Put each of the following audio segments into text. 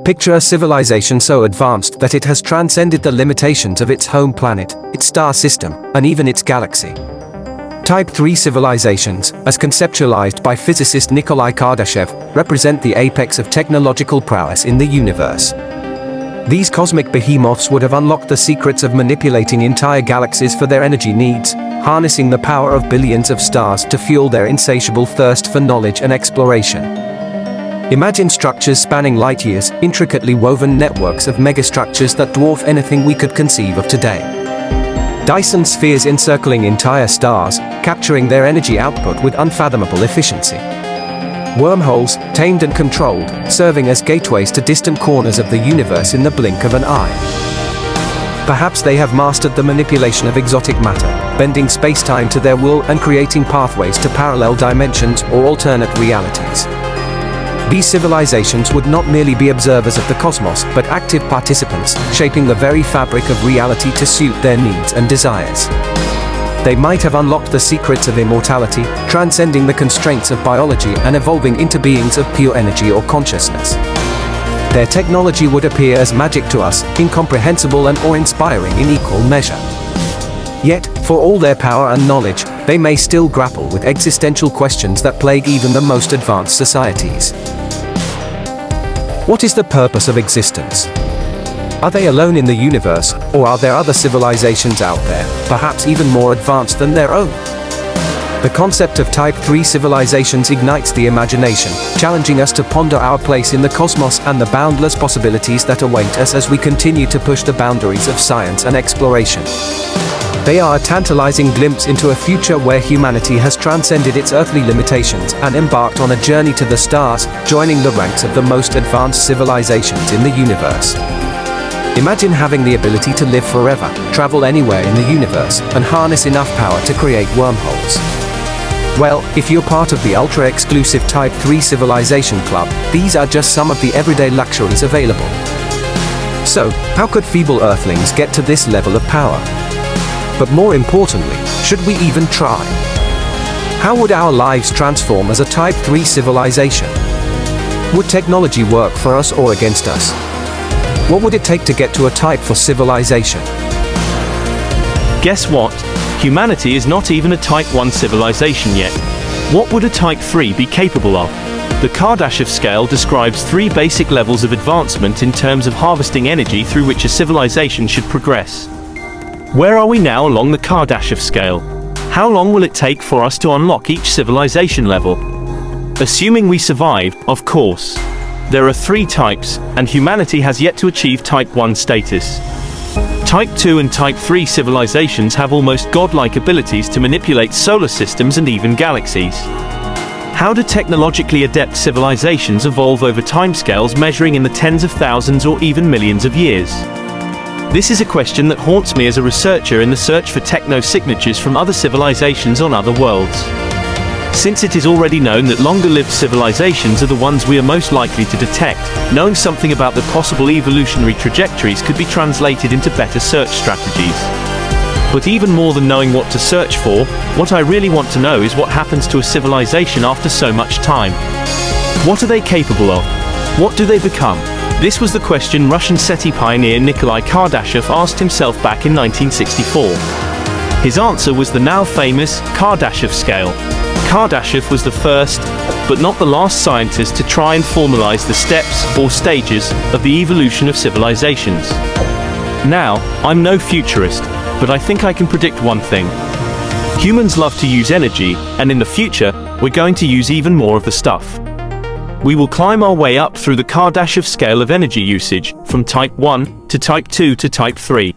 Picture a civilization so advanced that it has transcended the limitations of its home planet, its star system, and even its galaxy. Type 3 civilizations, as conceptualized by physicist Nikolai Kardashev, represent the apex of technological prowess in the universe. These cosmic behemoths would have unlocked the secrets of manipulating entire galaxies for their energy needs, harnessing the power of billions of stars to fuel their insatiable thirst for knowledge and exploration. Imagine structures spanning light years, intricately woven networks of megastructures that dwarf anything we could conceive of today. Dyson spheres encircling entire stars, capturing their energy output with unfathomable efficiency. Wormholes, tamed and controlled, serving as gateways to distant corners of the universe in the blink of an eye. Perhaps they have mastered the manipulation of exotic matter, bending space-time to their will and creating pathways to parallel dimensions or alternate realities. These civilizations would not merely be observers of the cosmos, but active participants, shaping the very fabric of reality to suit their needs and desires. They might have unlocked the secrets of immortality, transcending the constraints of biology and evolving into beings of pure energy or consciousness. Their technology would appear as magic to us, incomprehensible and awe-inspiring in equal measure. Yet, for all their power and knowledge, they may still grapple with existential questions that plague even the most advanced societies. What is the purpose of existence? Are they alone in the universe, or are there other civilizations out there, perhaps even more advanced than their own? The concept of Type 3 civilizations ignites the imagination, challenging us to ponder our place in the cosmos and the boundless possibilities that await us as we continue to push the boundaries of science and exploration. They are a tantalizing glimpse into a future where humanity has transcended its earthly limitations and embarked on a journey to the stars, joining the ranks of the most advanced civilizations in the universe. Imagine having the ability to live forever, travel anywhere in the universe, and harness enough power to create wormholes. Well, if you're part of the ultra-exclusive Type 3 civilization club, these are just some of the everyday luxuries available. So, how could feeble Earthlings get to this level of power? But more importantly, should we even try? How would our lives transform as a Type 3 civilization? Would technology work for us or against us? What would it take to get to a Type 4 civilization? Guess what? Humanity is not even a Type 1 civilization yet. What would a Type 3 be capable of? The Kardashev scale describes 3 basic levels of advancement in terms of harvesting energy through which a civilization should progress. Where are we now along the Kardashev scale? How long will it take for us to unlock each civilization level? Assuming we survive, of course. There are 3 types, and humanity has yet to achieve Type 1 status. Type 2 and Type 3 civilizations have almost godlike abilities to manipulate solar systems and even galaxies. How do technologically adept civilizations evolve over timescales measuring in the tens of thousands or even millions of years? This is a question that haunts me as a researcher in the search for techno-signatures from other civilizations on other worlds. Since it is already known that longer-lived civilizations are the ones we are most likely to detect, knowing something about the possible evolutionary trajectories could be translated into better search strategies. But even more than knowing what to search for, what I really want to know is what happens to a civilization after so much time. What are they capable of? What do they become? This was the question Russian SETI pioneer Nikolai Kardashev asked himself back in 1964. His answer was the now famous Kardashev scale. Kardashev was the first, but not the last scientist to try and formalize the steps or stages of the evolution of civilizations. Now, I'm no futurist, but I think I can predict one thing. Humans love to use energy, and in the future, we're going to use even more of the stuff. We will climb our way up through the Kardashev scale of energy usage, from Type 1 to Type 2 to Type 3.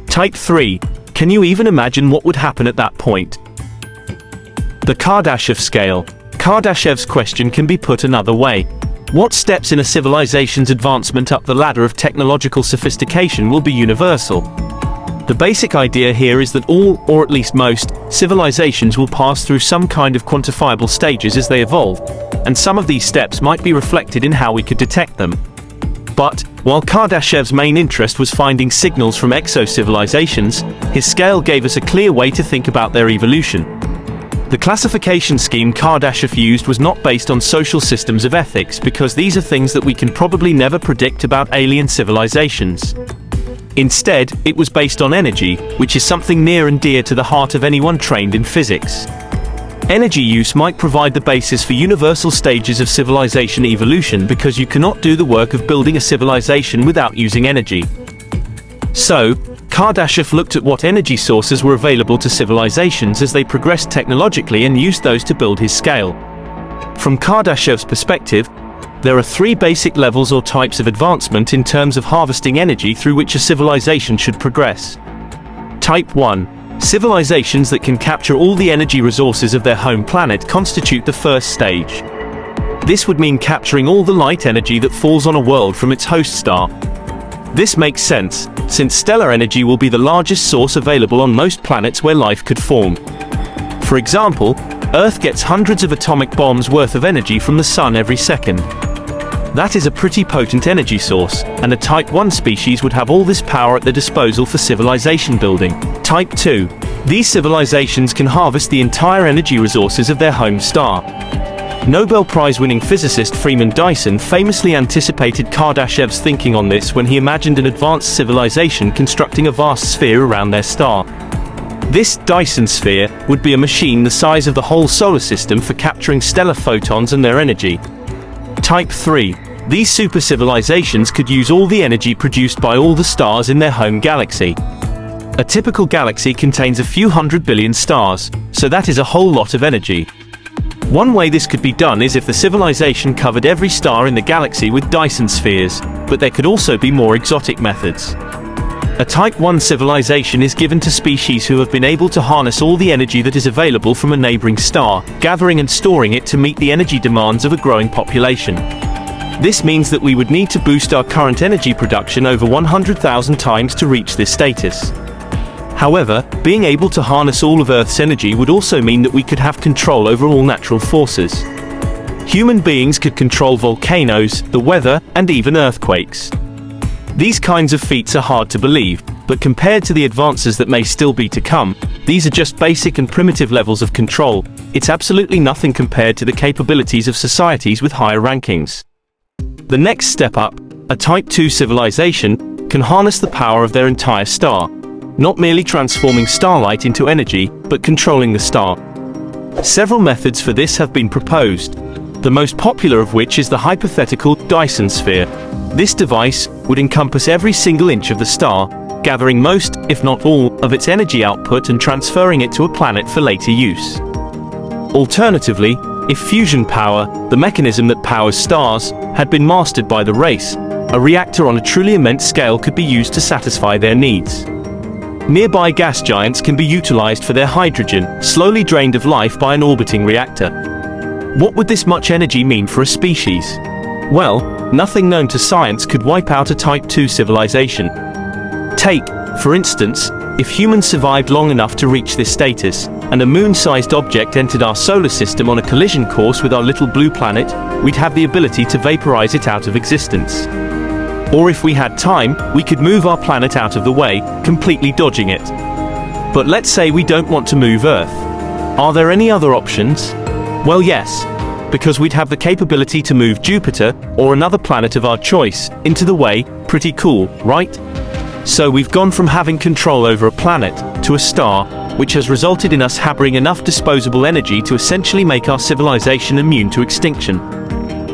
Type 3, can you even imagine what would happen at that point? The Kardashev scale. Kardashev's question can be put another way. What steps in a civilization's advancement up the ladder of technological sophistication will be universal? The basic idea here is that all, or at least most, civilizations will pass through some kind of quantifiable stages as they evolve, and some of these steps might be reflected in how we could detect them. But, while Kardashev's main interest was finding signals from exo-civilizations, his scale gave us a clear way to think about their evolution. The classification scheme Kardashev used was not based on social systems of ethics, because these are things that we can probably never predict about alien civilizations. Instead, it was based on energy, which is something near and dear to the heart of anyone trained in physics. Energy use might provide the basis for universal stages of civilization evolution, because you cannot do the work of building a civilization without using energy. So, Kardashev looked at what energy sources were available to civilizations as they progressed technologically and used those to build his scale. From Kardashev's perspective, there are three basic levels or types of advancement in terms of harvesting energy through which a civilization should progress. Type 1. Civilizations that can capture all the energy resources of their home planet constitute the first stage. This would mean capturing all the light energy that falls on a world from its host star. This makes sense, since stellar energy will be the largest source available on most planets where life could form. For example, Earth gets hundreds of atomic bombs worth of energy from the Sun every second. That is a pretty potent energy source, and a Type 1 species would have all this power at their disposal for civilization building. Type 2. These civilizations can harvest the entire energy resources of their home star. Nobel Prize-winning physicist Freeman Dyson famously anticipated Kardashev's thinking on this when he imagined an advanced civilization constructing a vast sphere around their star. This Dyson sphere would be a machine the size of the whole solar system for capturing stellar photons and their energy. Type 3. These super civilizations could use all the energy produced by all the stars in their home galaxy. A typical galaxy contains a few 100 billion stars, so that is a whole lot of energy. One way this could be done is if the civilization covered every star in the galaxy with Dyson spheres, but there could also be more exotic methods. A Type 1 civilization is given to species who have been able to harness all the energy that is available from a neighboring star, gathering and storing it to meet the energy demands of a growing population. This means that we would need to boost our current energy production over 100,000 times to reach this status. However, being able to harness all of Earth's energy would also mean that we could have control over all natural forces. Human beings could control volcanoes, the weather, and even earthquakes. These kinds of feats are hard to believe, but compared to the advances that may still be to come, these are just basic and primitive levels of control. It's absolutely nothing compared to the capabilities of societies with higher rankings. The next step up, a Type 2 civilization, can harness the power of their entire star. Not merely transforming starlight into energy, but controlling the star. Several methods for this have been proposed, the most popular of which is the hypothetical Dyson sphere. This device would encompass every single inch of the star, gathering most, if not all, of its energy output and transferring it to a planet for later use. Alternatively, if fusion power, the mechanism that powers stars, had been mastered by the race, a reactor on a truly immense scale could be used to satisfy their needs. Nearby gas giants can be utilized for their hydrogen, slowly drained of life by an orbiting reactor. What would this much energy mean for a species? Well, nothing known to science could wipe out a Type 2 civilization. Take, for instance, if humans survived long enough to reach this status, and a moon-sized object entered our solar system on a collision course with our little blue planet, we'd have the ability to vaporize it out of existence. Or if we had time, we could move our planet out of the way, completely dodging it. But let's say we don't want to move Earth. Are there any other options? Well, yes, because we'd have the capability to move Jupiter, or another planet of our choice, into the way. Pretty cool, right? So we've gone from having control over a planet, to a star, which has resulted in us harboring enough disposable energy to essentially make our civilization immune to extinction.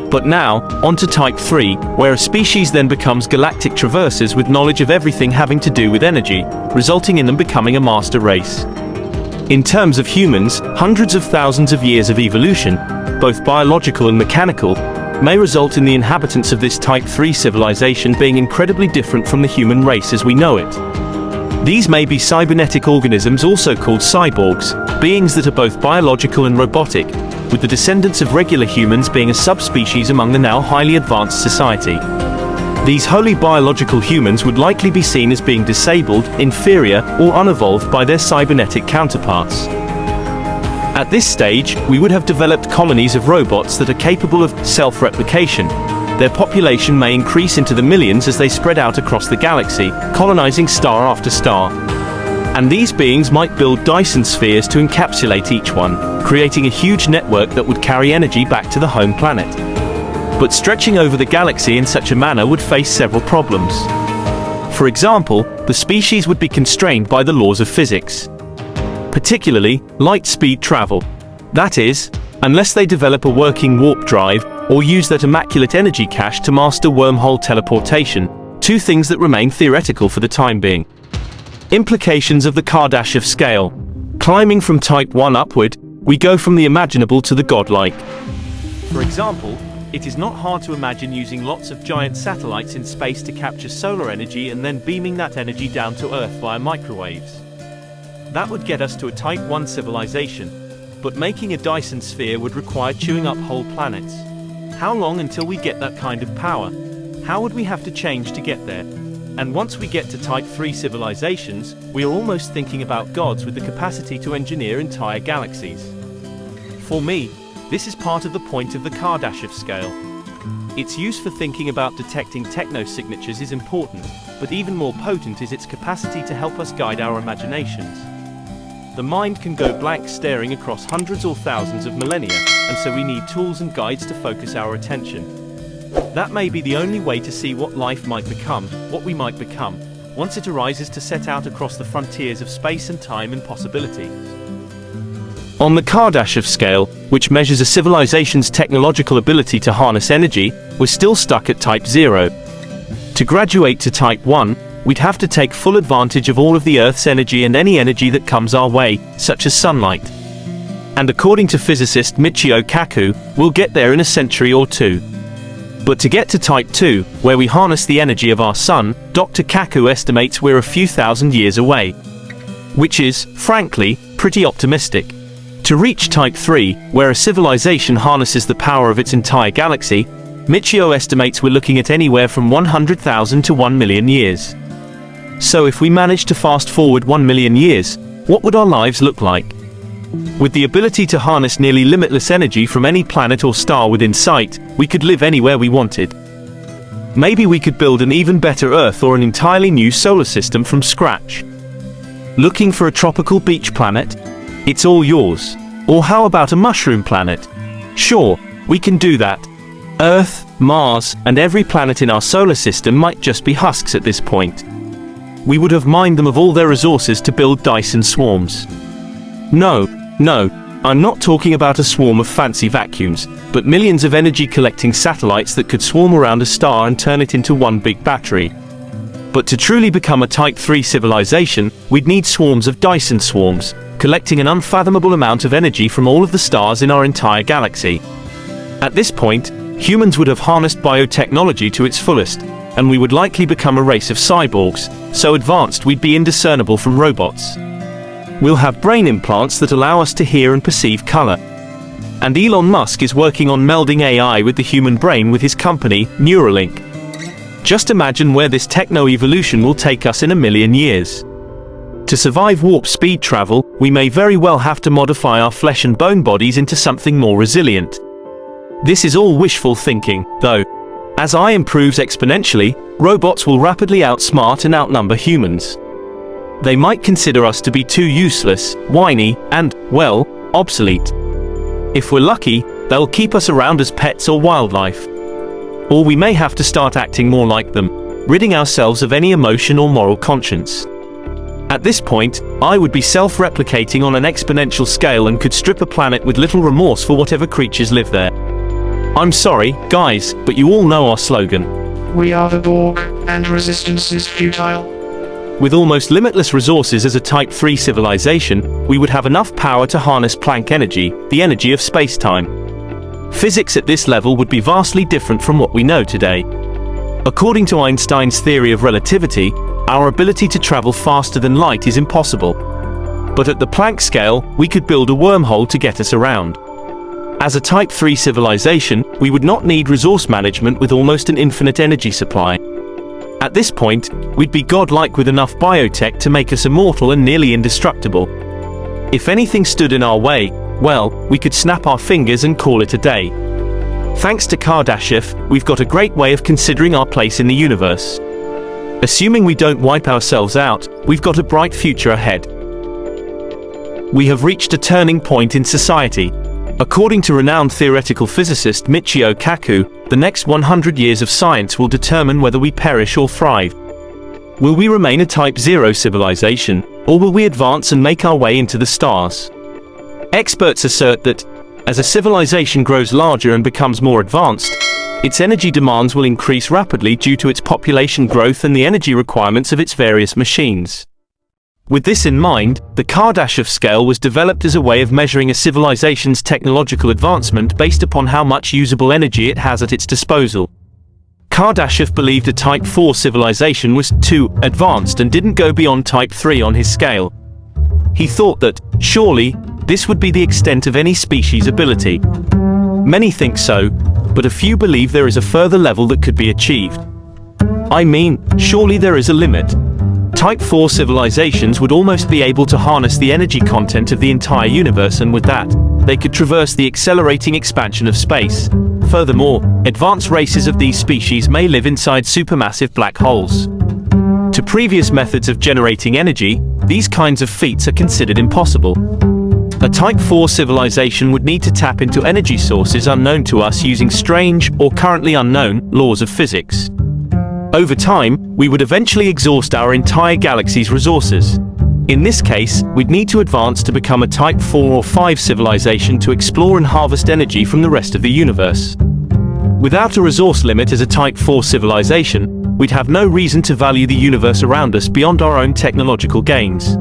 But now, onto Type 3, where a species then becomes galactic traversers with knowledge of everything having to do with energy, resulting in them becoming a master race. In terms of humans, hundreds of thousands of years of evolution, both biological and mechanical, may result in the inhabitants of this Type 3 civilization being incredibly different from the human race as we know it. These may be cybernetic organisms, also called cyborgs, beings that are both biological and robotic, with the descendants of regular humans being a subspecies among the now highly advanced society. These wholly biological humans would likely be seen as being disabled, inferior, or unevolved by their cybernetic counterparts. At this stage, we would have developed colonies of robots that are capable of self-replication. Their population may increase into the millions as they spread out across the galaxy, colonizing star after star. And these beings might build Dyson spheres to encapsulate each one, creating a huge network that would carry energy back to the home planet. But stretching over the galaxy in such a manner would face several problems. For example, the species would be constrained by the laws of physics, particularly light speed travel. That is, unless they develop a working warp drive or use that immaculate energy cache to master wormhole teleportation, two things that remain theoretical for the time being. Implications of the Kardashev scale. Climbing from Type 1 upward, we go from the imaginable to the godlike. For example, it is not hard to imagine using lots of giant satellites in space to capture solar energy and then beaming that energy down to Earth via microwaves. That would get us to a Type 1 civilization, but making a Dyson sphere would require chewing up whole planets. How long until we get that kind of power? How would we have to change to get there? And once we get to Type 3 civilizations, we are almost thinking about gods with the capacity to engineer entire galaxies. For me, this is part of the point of the Kardashev scale. Its use for thinking about detecting techno-signatures is important, but even more potent is its capacity to help us guide our imaginations. The mind can go blank staring across hundreds or thousands of millennia, and so we need tools and guides to focus our attention. That may be the only way to see what life might become, what we might become, once it arises to set out across the frontiers of space and time and possibility. On the Kardashev scale, which measures a civilization's technological ability to harness energy, we're still stuck at Type 0. To graduate to Type 1, we'd have to take full advantage of all of the Earth's energy and any energy that comes our way, such as sunlight. And according to physicist Michio Kaku, we'll get there in a century or two. But to get to Type 2, where we harness the energy of our sun, Dr. Kaku estimates we're a few thousand years away. Which is, frankly, pretty optimistic. To reach Type 3, where a civilization harnesses the power of its entire galaxy, Michio estimates we're looking at anywhere from 100,000 to 1 million years. So if we manage to fast forward 1 million years, what would our lives look like? With the ability to harness nearly limitless energy from any planet or star within sight, we could live anywhere we wanted. Maybe we could build an even better Earth or an entirely new solar system from scratch. Looking for a tropical beach planet? It's all yours. Or how about a mushroom planet? Sure, we can do that. Earth, Mars, and every planet in our solar system might just be husks at this point. We would have mined them of all their resources to build Dyson swarms. No, I'm not talking about a swarm of fancy vacuums, but millions of energy-collecting satellites that could swarm around a star and turn it into one big battery. But to truly become a Type 3 civilization, we'd need swarms of Dyson swarms, collecting an unfathomable amount of energy from all of the stars in our entire galaxy. At this point, humans would have harnessed biotechnology to its fullest, and we would likely become a race of cyborgs, so advanced we'd be indiscernible from robots. We'll have brain implants that allow us to hear and perceive color. And Elon Musk is working on melding AI with the human brain with his company, Neuralink. Just imagine where this techno-evolution will take us in 1 million years. To survive warp speed travel, we may very well have to modify our flesh and bone bodies into something more resilient. This is all wishful thinking, though. As AI improves exponentially, robots will rapidly outsmart and outnumber humans. They might consider us to be too useless, whiny, and, well, obsolete. If we're lucky, they'll keep us around as pets or wildlife. Or we may have to start acting more like them, ridding ourselves of any emotion or moral conscience. At this point, I would be self-replicating on an exponential scale and could strip a planet with little remorse for whatever creatures live there. I'm sorry, guys, but you all know our slogan. We are the Borg, and resistance is futile. With almost limitless resources as a Type 3 civilization, we would have enough power to harness Planck energy, the energy of space-time. Physics at this level would be vastly different from what we know today. According to Einstein's theory of relativity, our ability to travel faster than light is impossible. But at the Planck scale, we could build a wormhole to get us around. As a Type 3 civilization, we would not need resource management with almost an infinite energy supply. At this point, we'd be godlike with enough biotech to make us immortal and nearly indestructible. If anything stood in our way, well, we could snap our fingers and call it a day. Thanks to Kardashev, we've got a great way of considering our place in the universe. Assuming we don't wipe ourselves out, we've got a bright future ahead. We have reached a turning point in society. According to renowned theoretical physicist Michio Kaku, the next 100 years of science will determine whether we perish or thrive. Will we remain a Type 0 civilization, or will we advance and make our way into the stars? Experts assert that, as a civilization grows larger and becomes more advanced, its energy demands will increase rapidly due to its population growth and the energy requirements of its various machines. With this in mind, the Kardashev scale was developed as a way of measuring a civilization's technological advancement based upon how much usable energy it has at its disposal. Kardashev believed a Type 4 civilization was too advanced and didn't go beyond Type 3 on his scale. He thought that, surely, this would be the extent of any species' ability. Many think so, but a few believe there is a further level that could be achieved. I mean, surely there is a limit. Type 4 civilizations would almost be able to harness the energy content of the entire universe, and with that, they could traverse the accelerating expansion of space. Furthermore, advanced races of these species may live inside supermassive black holes. To previous methods of generating energy, these kinds of feats are considered impossible. A Type 4 civilization would need to tap into energy sources unknown to us using strange, or currently unknown, laws of physics. Over time, we would eventually exhaust our entire galaxy's resources. In this case, we'd need to advance to become a Type 4 or 5 civilization to explore and harvest energy from the rest of the universe. Without a resource limit as a Type 4 civilization, we'd have no reason to value the universe around us beyond our own technological gains.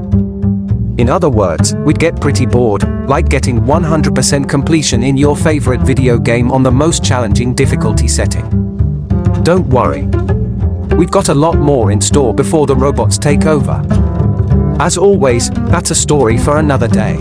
In other words, we'd get pretty bored, like getting 100% completion in your favorite video game on the most challenging difficulty setting. Don't worry. We've got a lot more in store before the robots take over. As always, that's a story for another day.